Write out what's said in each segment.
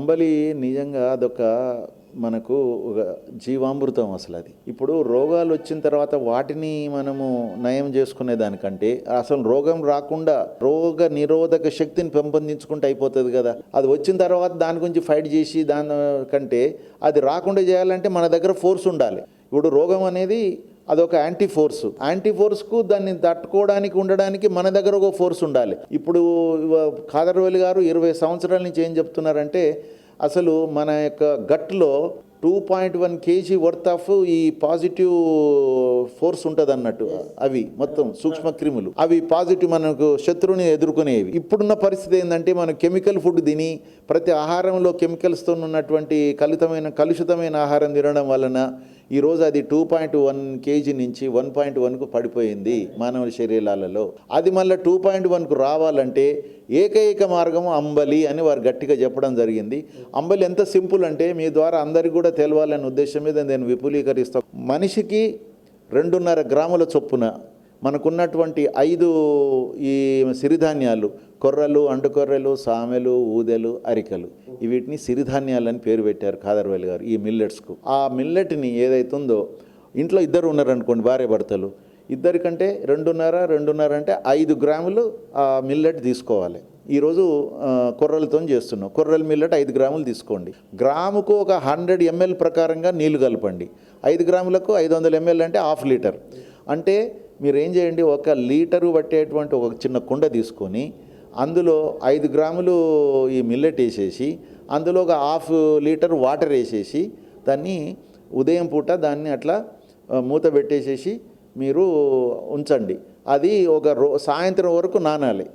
అంబలి నిజంగా అదొక మనకు ఒక జీవామృతం అసలు. అది ఇప్పుడు రోగాలు వచ్చిన తర్వాత వాటిని మనము నయం చేసుకునే దానికంటే అసలు రోగం రాకుండా రోగ నిరోధక శక్తిని పెంపొందించుకుంటే అయిపోతుంది కదా. అది వచ్చిన తర్వాత దాని గురించి ఫైట్ చేసి దానికంటే అది రాకుండా చేయాలంటే మన దగ్గర ఫోర్స్ ఉండాలి. ఇప్పుడు రోగం అనేది అదొక యాంటీ ఫోర్స్కు దాన్ని తట్టుకోవడానికి ఉండడానికి మన దగ్గర ఒక ఫోర్స్ ఉండాలి. ఇప్పుడు ఖాదర్వేలి గారు 20 సంవత్సరాల నుంచి ఏం చెప్తున్నారంటే అసలు మన యొక్క గట్లో 2.1 kg వర్త్ ఆఫ్ ఈ పాజిటివ్ ఫోర్స్ ఉంటుంది అన్నట్టు. అవి మొత్తం సూక్ష్మ క్రిములు, అవి పాజిటివ్ మనకు శత్రువుని ఎదుర్కొనేవి. ఇప్పుడున్న పరిస్థితి ఏంటంటే మనం కెమికల్ ఫుడ్ తిని ప్రతి ఆహారంలో కెమికల్స్తో ఉన్నటువంటి కలుషితమైన ఆహారం తినడం వలన ఈరోజు అది 2.1 kg నుంచి 1.1కు పడిపోయింది మానవ శరీరాలలో. అది మళ్ళీ 2.1కు రావాలంటే ఏకైక మార్గము అంబలి అని వారు గట్టిగా చెప్పడం జరిగింది. అంబలి ఎంత సింపుల్ అంటే మీ ద్వారా అందరికీ కూడా తెలవాలనే ఉద్దేశం మీద నేను విపులీకరిస్తాను. మనిషికి 2.5 గ్రాముల చొప్పున మనకున్నటువంటి 5 ఈ సిరిధాన్యాలు, కొర్రలు, అండుకొర్రలు, సామెలు, ఊదెలు, అరికలు, వీటిని సిరిధాన్యాలని పేరు పెట్టారు ఖాదర్వేలి గారు ఈ మిల్లెట్స్కు. ఆ మిల్లెట్ని ఏదైతుందో ఇంట్లో ఇద్దరు ఉన్నారనుకోండి, భార్య భర్తలు, ఇద్దరికంటే 2.5 అంటే 5 గ్రాములు ఆ మిల్లెట్ తీసుకోవాలి. ఈరోజు కొర్రలతో చేస్తున్నాం. కొర్రల మిల్లెట్ 5 గ్రాములు తీసుకోండి. గ్రాముకు ఒక 100 ml ప్రకారంగా నీళ్లు కలపండి. 5 గ్రాములకు 500 ml అంటే 1/2 లీటర్. అంటే మీరు ఏం చేయండి, 1 లీటరు పట్టేటువంటి ఒక చిన్న కుండ తీసుకొని అందులో 5 గ్రాములు ఈ మిల్లెట్ వేసేసి అందులో ఒక 1/2 లీటర్ వాటర్ వేసేసి దాన్ని ఉదయం పూట దాన్ని అట్లా మూత పెట్టేసేసి మీరు ఉంచండి. అది సాయంత్రం వరకు నానాలి.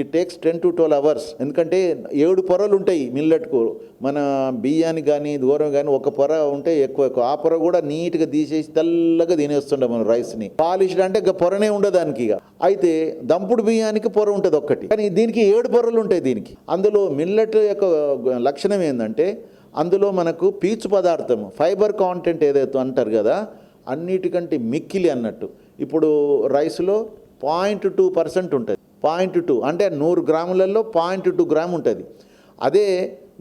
It takes 10 to 12 hours. ఎందుకంటే 7 పొరలు ఉంటాయి మిల్లెట్కు. మన బియ్యానికి కానీ దూరం కానీ ఒక పొర ఉంటే ఎక్కువ. ఆ పొర కూడా నీట్గా తీసేసి తెల్లగా తినేస్తుండే మనం రైస్ని. పాలిష్డ్ అంటే ఇక పొరనే ఉండదు దానికి. ఇక అయితే దంపుడు బియ్యానికి పొర ఉంటుంది ఒక్కటి, కానీ దీనికి 7 పొరలు ఉంటాయి దీనికి. అందులో మిల్లెట్ యొక్క లక్షణం ఏంటంటే అందులో మనకు పీచు పదార్థం, ఫైబర్ కాంటెంట్ ఏదైతే అంటారు కదా, అన్నిటికంటే మిక్కిలి అన్నట్టు. ఇప్పుడు రైస్లో 0.2% ఉంటుంది. 0.2 అంటే 100 గ్రాములలో 0.2 గ్రామ్ ఉంటుంది. అదే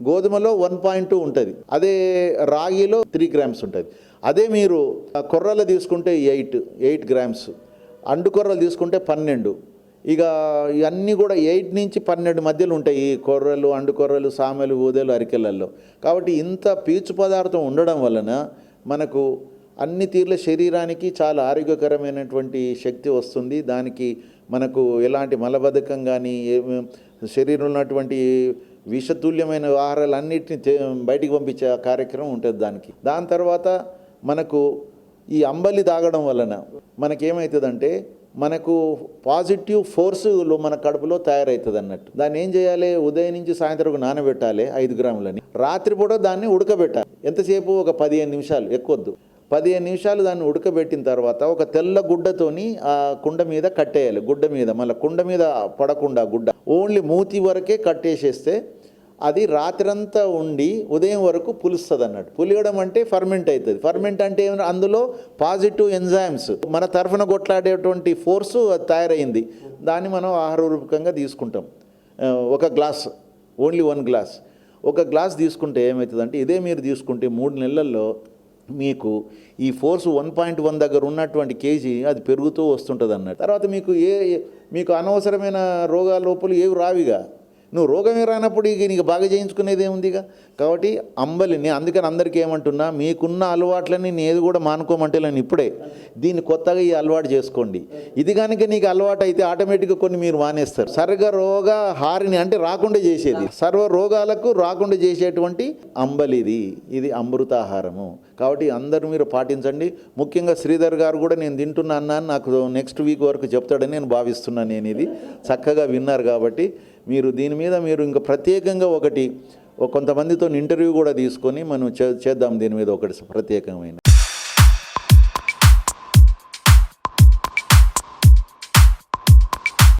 గోధుమలో 1.2 ఉంటుంది. అదే రాగిలో 3 గ్రామ్స్ ఉంటుంది. అదే మీరు కొర్రలు తీసుకుంటే 8 గ్రామ్స్, అండు కొర్రలు తీసుకుంటే 12. ఇక ఇవన్నీ కూడా 8 నుంచి 12 మధ్యలో ఉంటాయి ఈ కొర్రలు, అండు కొర్రలు, సామెలు, ఊదెలు, అరికెలల్లో. కాబట్టి ఇంత పీచు పదార్థం ఉండడం వలన మనకు అన్ని తీర్ల శరీరానికి చాలా ఆరోగ్యకరమైనటువంటి శక్తి వస్తుంది. దానికి మనకు ఎలాంటి మలబద్ధకం కానీ శరీరంలో ఉన్నటువంటి విషతుల్యమైన ఆహారాలు అన్నిటిని బయటికి పంపించే కార్యక్రమం ఉంటుంది దానికి. దాని తర్వాత మనకు ఈ అంబలి తాగడం వలన మనకేమవుతుందంటే మనకు పాజిటివ్ ఫోర్సులు మన కడుపులో తయారవుతుంది అన్నట్టు. దాన్ని ఏం చేయాలి, ఉదయం నుంచి సాయంత్రం నానబెట్టాలి 5 గ్రాములని. రాత్రిపూట దాన్ని ఉడకబెట్టాలి. ఎంతసేపు, ఒక 15 నిమిషాలు, ఎక్కువద్దు. 15 నిమిషాలు దాన్ని ఉడకబెట్టిన తర్వాత ఒక తెల్ల గుడ్డతోని ఆ కుండ మీద కట్టేయాలి. గుడ్డ మీద, మళ్ళీ కుండ మీద పడకుండా గుడ్డ ఓన్లీ మూతి వరకే కట్టేసేస్తే అది రాత్రంతా ఉండి ఉదయం వరకు పులుస్తుంది అన్నట్టు. పులియడం అంటే ఫర్మెంట్ అవుతుంది. ఫర్మెంట్ అంటే ఏమన్నా అందులో పాజిటివ్ ఎంజైమ్స్ మన తరఫున కొట్లాడేటువంటి ఫోర్సు తయారైంది. దాన్ని మనం ఆహార రూపకంగా తీసుకుంటాం. ఒక గ్లాస్, ఓన్లీ 1 గ్లాస్, ఒక గ్లాస్ తీసుకుంటే ఏమవుతుందంటే ఇదే మీరు తీసుకుంటే 3 నెలల్లో మీకు ఈ ఫోర్స్ 1.1 దగ్గర ఉన్నటువంటి కేజీ అది పెరుగుతూ వస్తుంటుంది అన్నట్టు. తర్వాత మీకు అనవసరమైన రోగాల లోపల ఏవి రావిగా. నువ్వు రోగమే రానప్పుడు ఇక నీకు బాగా చేయించుకునేది ఏముంది ఇక. కాబట్టి అంబలిని అందుకని అందరికీ ఏమంటున్నా, మీకున్న అలవాట్లని నేను కూడా మానుకోమంటే నేను ఇప్పుడే దీన్ని కొత్తగా ఈ అలవాటు చేసుకోండి. ఇది కనుక నీకు అలవాటు అయితే ఆటోమేటిక్గా కొన్ని మీరు మానేస్తారు. సర్వరోగ హారిని అంటే రాకుండా చేసేది, సర్వ రోగాలకు రాకుండా చేసేటువంటి అంబలిది. ఇది అమృతాహారము. కాబట్టి అందరూ మీరు పాటించండి. ముఖ్యంగా శ్రీధర్ గారు కూడా నేను తింటున్నా అన్నాను, నాకు నెక్స్ట్ వీక్ వరకు చెప్తాడని నేను భావిస్తున్నాను. నేను ఇది చక్కగా విన్నారు కాబట్టి మీరు దీని మీద మీరు ఇంకా ప్రత్యేకంగా కొంతమందితో ఇంటర్వ్యూ కూడా తీసుకొని మనం చేద్దాం దీని మీద ఒకటి ప్రత్యేకమైన.